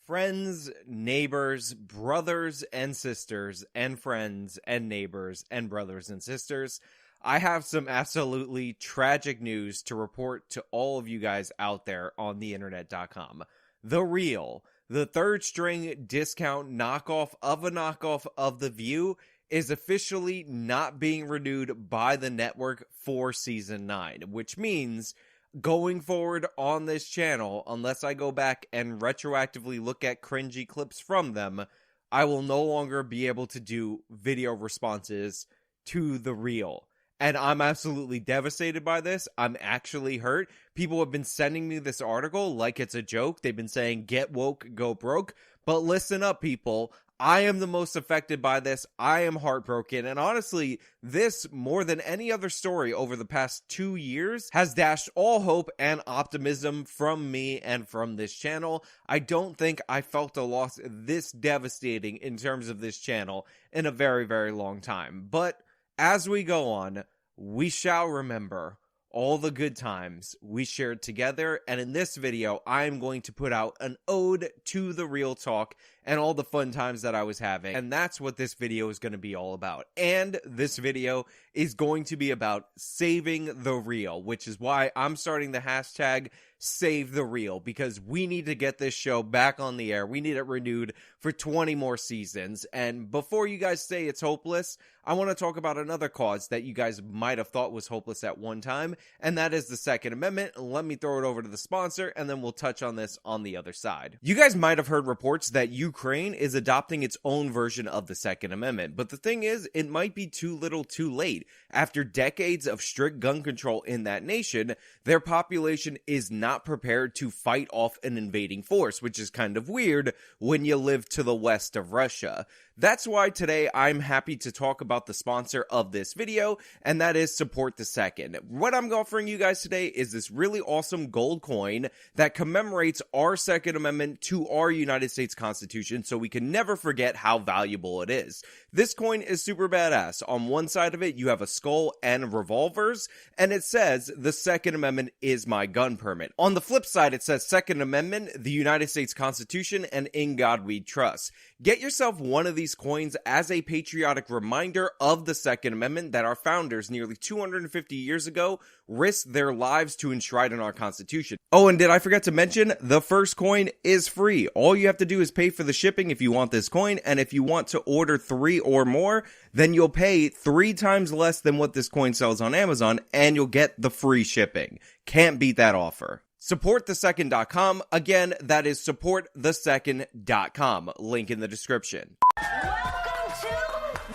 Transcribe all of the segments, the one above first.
Friends, neighbors, brothers and sisters, and friends and neighbors and brothers and sisters, I have some absolutely tragic news to report to all of you guys out there on the internet.com. The Real, the third string discount knockoff of The View, is officially not being renewed by the network for season 9, which means going forward on this channel, unless I go back and retroactively look at cringy clips from them, I will no longer be able to do video responses to The Real. And I'm absolutely devastated by this. I'm actually hurt. People have been sending me this article like it's a joke. They've been saying, get woke, go broke. But listen up, people. I am the most affected by this. I am heartbroken. And honestly, this, more than any other story over the past 2 years, has dashed all hope and optimism from me and from this channel. I don't think I felt a loss this devastating in terms of this channel in a very, very long time. But as we go on, we shall remember all the good times we shared together, and in this video, I am going to put out an ode to the real talk and all the fun times that I was having, and that's what this video is going to be all about. And this video is going to be about saving the real, which is why I'm starting the hashtag Save the Real, because we need to get this show back on the air. We need it renewed for 20 more seasons. And before you guys say it's hopeless, I want to talk about another cause that you guys might have thought was hopeless at one time, and that is the Second Amendment. Let me throw it over to the sponsor, and then we'll touch on this on the other side. You guys might have heard reports that Ukraine is adopting its own version of the Second Amendment, but the thing is, it might be too little too late. After decades of strict gun control in that nation, their population is not prepared to fight off an invading force, which is kind of weird when you live to the west of Russia. That's why today I'm happy to talk about the sponsor of this video, and that is Support the Second. What I'm offering you guys today is this really awesome gold coin that commemorates our Second Amendment to our United States Constitution, so we can never forget how valuable it is. This coin is super badass. On one side of it, you have a skull and revolvers, and it says, the Second Amendment is my gun permit. On the flip side, it says Second Amendment, the United States Constitution, and in God we trust. Get yourself one of these coins as a patriotic reminder of the Second Amendment that our founders nearly 250 years ago risked their lives to enshrine in our Constitution. Oh, and did I forget to mention, the first coin is free. All you have to do is pay for the shipping if you want this coin, and if you want to order 3 or more, then you'll pay 3 times less than what this coin sells on Amazon, and you'll get the free shipping. Can't beat that offer. SupportTheSecond.com. Again, that is SupportTheSecond.com. Link in the description. Welcome to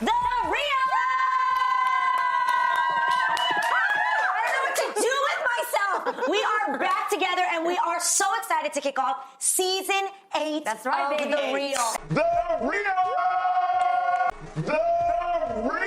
The Real! I don't know what to do with myself. We are back together and we are so excited to kick off season 8 That's right, of baby. The Real. The Real! The Real!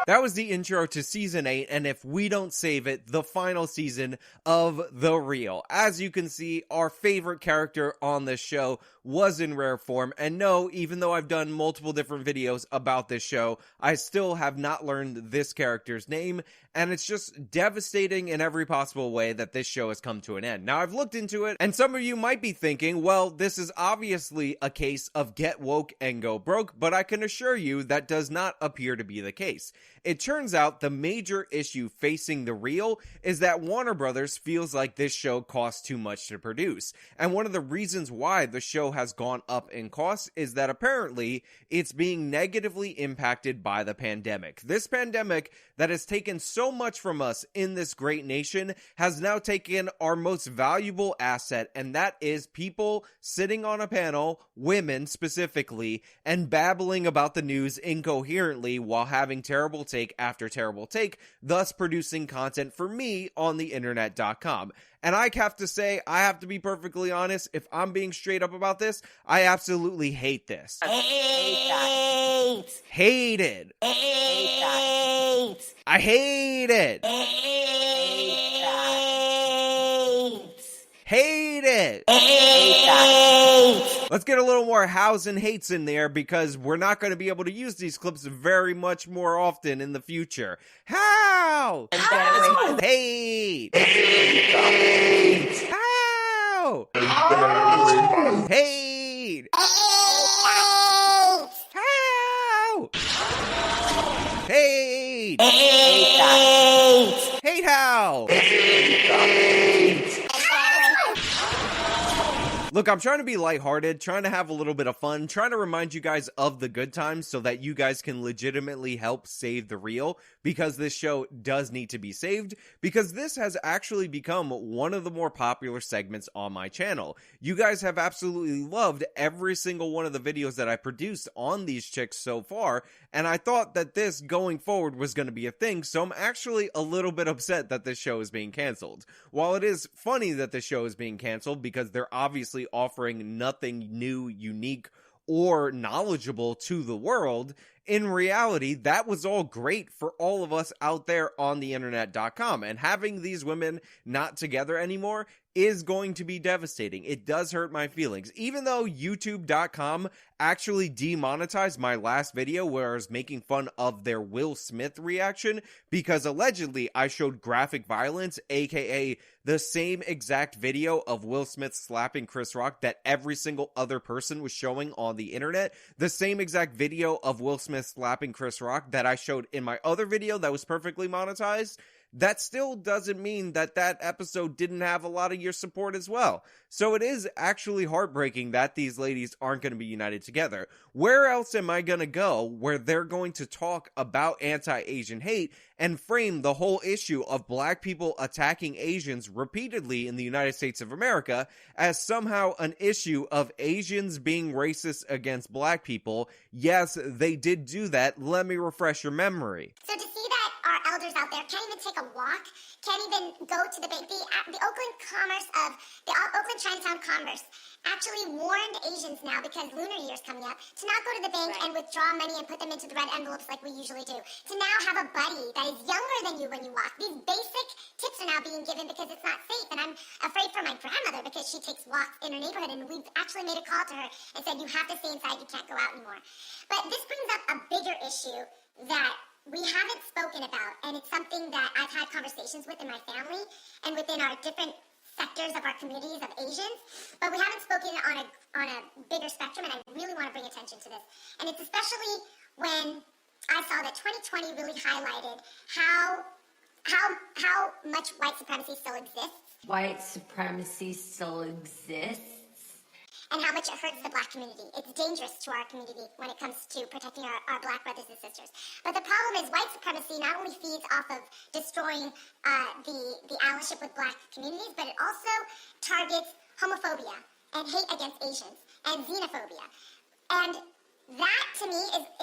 That was the intro to season 8, and if we don't save it, the final season of The Real. As you can see, our favorite character on this show was in rare form, and no, even though I've done multiple different videos about this show, I still have not learned this character's name, and it's just devastating in every possible way that this show has come to an end. Now, I've looked into it, and some of you might be thinking, well, this is obviously a case of get woke and go broke, but I can assure you that does not appear to be the case. It turns out the major issue facing The Real is that Warner Brothers feels like this show costs too much to produce. And one of the reasons why the show has gone up in cost is that apparently it's being negatively impacted by the pandemic. This pandemic that has taken so much from us in this great nation has now taken our most valuable asset, and that is people sitting on a panel, women specifically, and babbling about the news incoherently while having terrible take after terrible take, thus producing content for me on the internet.com. And I have to say, I have to be perfectly honest, if I'm being straight up about this, I absolutely hate this. Hate. Hate it. Hate. I hate it. Hate. Hate it. Hate. Let's get a little more hows and hates in there because we're not going to be able to use these clips very much more often in the future. How? How? Hate. Hate. How? How? Hate! How? Hate! Hate how? Look, I'm trying to be lighthearted, trying to have a little bit of fun, trying to remind you guys of the good times so that you guys can legitimately help save the real, because this show does need to be saved, because this has actually become one of the more popular segments on my channel. You guys have absolutely loved every single one of the videos that I produced on these chicks so far, and I thought that this going forward was going to be a thing, so I'm actually a little bit upset that this show is being canceled. While it is funny that this show is being canceled because they're obviously offering nothing new, unique, or knowledgeable to the world, in reality, that was all great for all of us out there on the internet.com, and having these women not together anymore is going to be devastating. It does hurt my feelings. Even though youtube.com actually demonetized my last video where I was making fun of their Will Smith reaction because allegedly I showed graphic violence, aka the same exact video of Will Smith slapping Chris Rock that every single other person was showing on the internet, the same exact video of Will Smith slapping Chris Rock that I showed in my other video that was perfectly monetized. That still doesn't mean that that episode didn't have a lot of your support as well. So it is actually heartbreaking that these ladies aren't going to be united together. Where else am I going to go where they're going to talk about anti-Asian hate and frame the whole issue of black people attacking Asians repeatedly in the United States of America as somehow an issue of Asians being racist against black people? Yes, they did do that. Let me refresh your memory. So to see that our elders out there can't even take a walk, can't even go to the bank. The Oakland Chinatown Commerce actually warned Asians now, because Lunar Year is coming up, to not go to the bank and withdraw money and put them into the red envelopes like we usually do. To now have a buddy that is younger than you when you walk. These basic tips are now being given because it's not safe. And I'm afraid for my grandmother because she takes walks in her neighborhood, and we've actually made a call to her and said, you have to stay inside, you can't go out anymore. But this brings up a bigger issue that we haven't spoken about, and it's something that I've had conversations with in my family and within our different sectors of our communities of Asians, but we haven't spoken on a bigger spectrum, and I really want to bring attention to this. And it's especially when I saw that 2020 really highlighted how much white supremacy still exists. White supremacy still exists. And how much it hurts the black community. It's dangerous to our community when it comes to protecting our black brothers and sisters. But the problem is white supremacy not only feeds off of destroying the allyship with black communities, but it also targets homophobia and hate against Asians and xenophobia. And that, to me,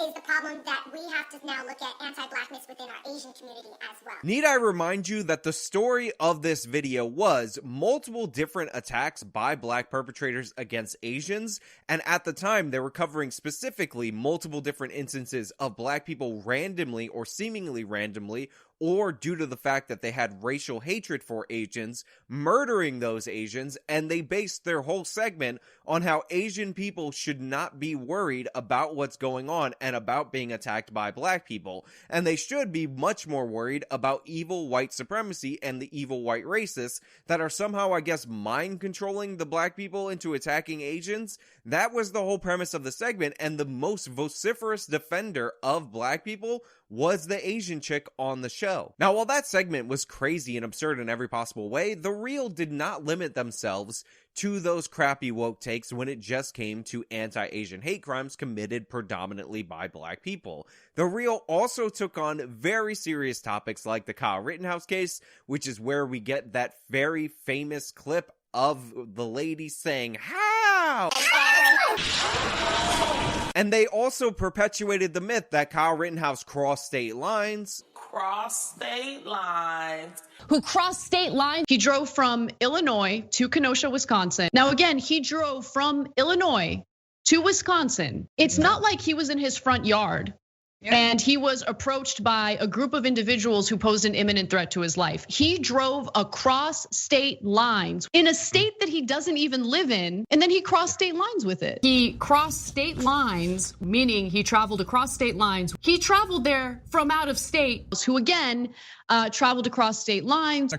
is the problem that we have to now look at anti-blackness within our Asian community as well. Need I remind you that the story of this video was multiple different attacks by black perpetrators against Asians, and at the time they were covering specifically multiple different instances of black people randomly or seemingly randomly, or due to the fact that they had racial hatred for Asians, murdering those Asians, and they based their whole segment on how Asian people should not be worried about what's going on and about being attacked by black people, and they should be much more worried about evil white supremacy and the evil white racists that are somehow, I guess, mind controlling the black people into attacking Asians. That was the whole premise of the segment, and the most vociferous defender of black people was the Asian chick on the show. Now, while that segment was crazy and absurd in every possible way, The Real did not limit themselves to those crappy woke takes when it just came to anti-Asian hate crimes committed predominantly by black people. The Real also took on very serious topics like the Kyle Rittenhouse case, which is where we get that very famous clip of the lady saying, "How?" And they also perpetuated the myth that Kyle Rittenhouse crossed state lines. Cross state lines. Who crossed state lines. He drove from Illinois to Kenosha, Wisconsin. Now, again, he drove from Illinois to Wisconsin. It's not like he was in his front yard And he was approached by a group of individuals who posed an imminent threat to his life. He drove across state lines in a state that he doesn't even live in, and then he crossed state lines with it. He crossed state lines, meaning he traveled across state lines. He traveled there from out of state, who again traveled across state lines.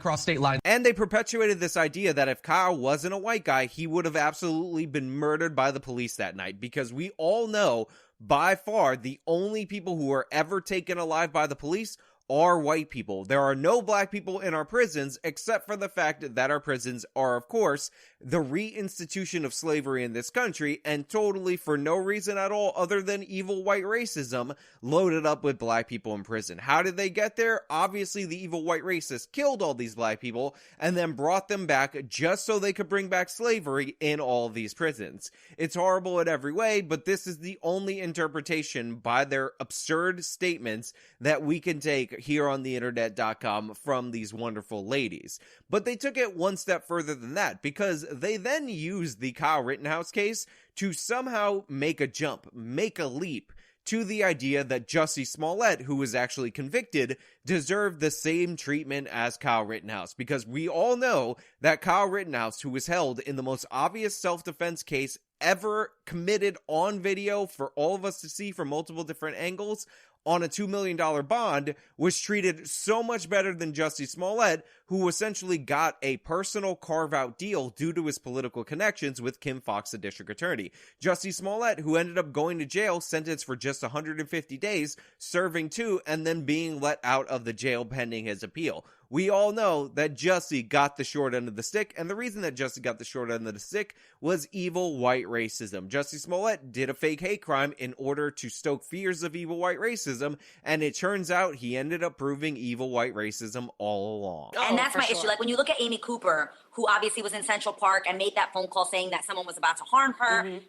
And they perpetuated this idea that if Kyle wasn't a white guy, he would have absolutely been murdered by the police that night, because we all know by far the only people who are ever taken alive by the police are white people. There are no black people in our prisons, except for the fact that our prisons are, of course, the reinstitution of slavery in this country, and totally for no reason at all other than evil white racism loaded up with black people in prison. How did they get there? Obviously, the evil white racists killed all these black people and then brought them back just so they could bring back slavery in all of these prisons. It's horrible in every way, but this is the only interpretation by their absurd statements that we can take here on the internet.com from these wonderful ladies. But they took it one step further than that, because they then used the Kyle Rittenhouse case to somehow make a jump, make a leap to the idea that Jussie Smollett, who was actually convicted, deserved the same treatment as Kyle Rittenhouse. Because we all know that Kyle Rittenhouse, who was held in the most obvious self-defense case ever committed on video for all of us to see from multiple different angles, on a $2 million bond, was treated so much better than Jussie Smollett, who essentially got a personal carve-out deal due to his political connections with Kim Foxx, the district attorney. Jussie Smollett, who ended up going to jail, sentenced for just 150 days, serving 2, and then being let out of the jail pending his appeal. We all know that Jussie got the short end of the stick, and the reason that Jussie got the short end of the stick was evil white racism. Jussie Smollett did a fake hate crime in order to stoke fears of evil white racism, and it turns out he ended up proving evil white racism all along. And that's my issue. Like, when you look at Amy Cooper, who obviously was in Central Park and made that phone call saying that someone was about to harm her,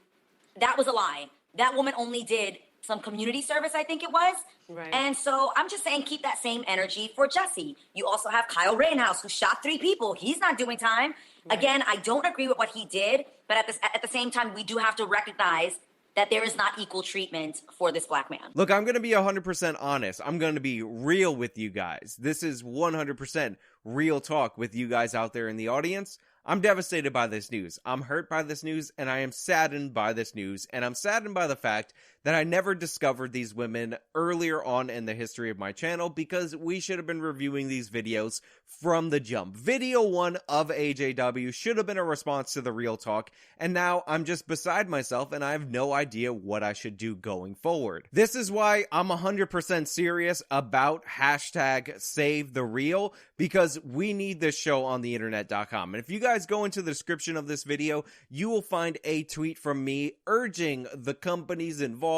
that was a lie. That woman only did some community service, I think it was. Right. And so I'm just saying, keep that same energy for Jussie. You also have Kyle Rittenhouse, who shot 3 people. He's not doing time. Right. Again, I don't agree with what he did, but at the same time, we do have to recognize that there is not equal treatment for this black man. Look, I'm going to be 100% honest. I'm going to be real with you guys. This is 100% real talk with you guys out there in the audience. I'm devastated by this news. I'm hurt by this news, and I am saddened by this news. And I'm saddened by the fact that I never discovered these women earlier on in the history of my channel, because we should have been reviewing these videos from the jump. Video 1 of AJW should have been a response to the real talk, and now I'm just beside myself and I have no idea what I should do going forward. This is why I'm 100% serious about hashtag save the real, because we need this show on the internet.com. And if you guys go into the description of this video, you will find a tweet from me urging the companies involved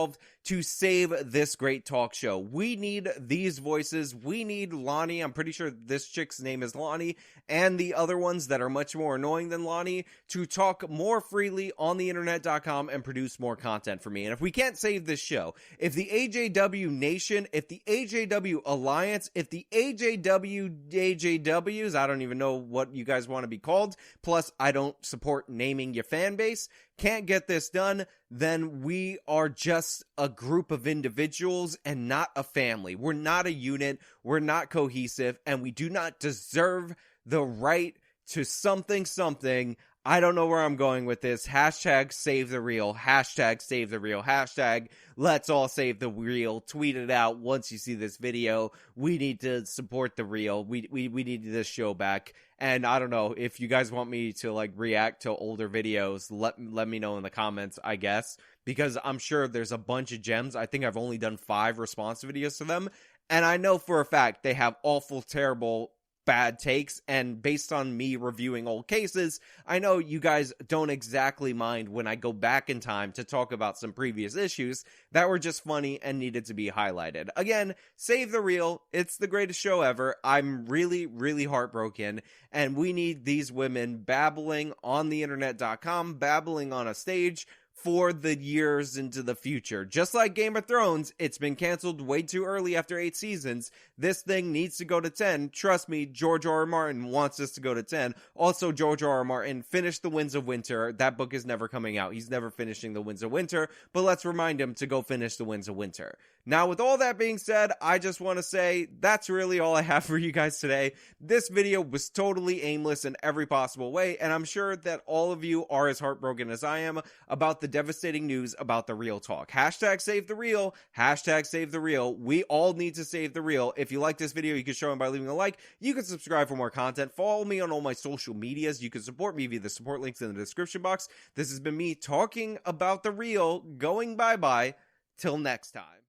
to save this great talk show. We need these voices. We need Lonnie. I'm pretty sure this chick's name is Lonnie, and the other ones that are much more annoying than Lonnie, to talk more freely on the internet.com and produce more content for me. And if we can't save this show, if the AJW Nation, if the AJW Alliance, if the AJWs, I don't even know what you guys want to be called, plus I don't support naming your fan base, can't get this done, then we are just a group of individuals and not a family. We're not a unit, we're not cohesive, and we do not deserve the right to something. I don't know where I'm going with this. Hashtag save the real. Hashtag save the real. Hashtag let's all save the real. Tweet it out once you see this video. We need to support the real. We need this show back. And I don't know if you guys want me to like react to older videos. Let me know in the comments, I guess, because I'm sure there's a bunch of gems. I think I've only done 5 response videos to them, and I know for a fact they have awful, terrible, bad takes, and based on me reviewing old cases, I know you guys don't exactly mind when I go back in time to talk about some previous issues that were just funny and needed to be highlighted. Again, save the real. It's the greatest show ever. I'm really, really heartbroken, and we need these women babbling on the internet.com, babbling on a stage for the years into the future. Just like Game of Thrones, it's been canceled way too early after 8 seasons. This thing needs to go to 10. Trust me, George R. R. Martin wants us to go to 10. Also, George R. R. Martin finished The Winds of Winter. That book is never coming out. He's never finishing The Winds of Winter, but let's remind him to go finish The Winds of Winter. Now, with all that being said, I just want to say that's really all I have for you guys today. This video was totally aimless in every possible way, and I'm sure that all of you are as heartbroken as I am about the devastating news about the real talk. Hashtag save the real, hashtag save the real. We all need to save the real. If you like this video, you can show them by leaving a like. You can subscribe for more content. Follow me on all my social medias. You can support me via the support links in the description box. This has been me talking about the real, going bye-bye. Till next time.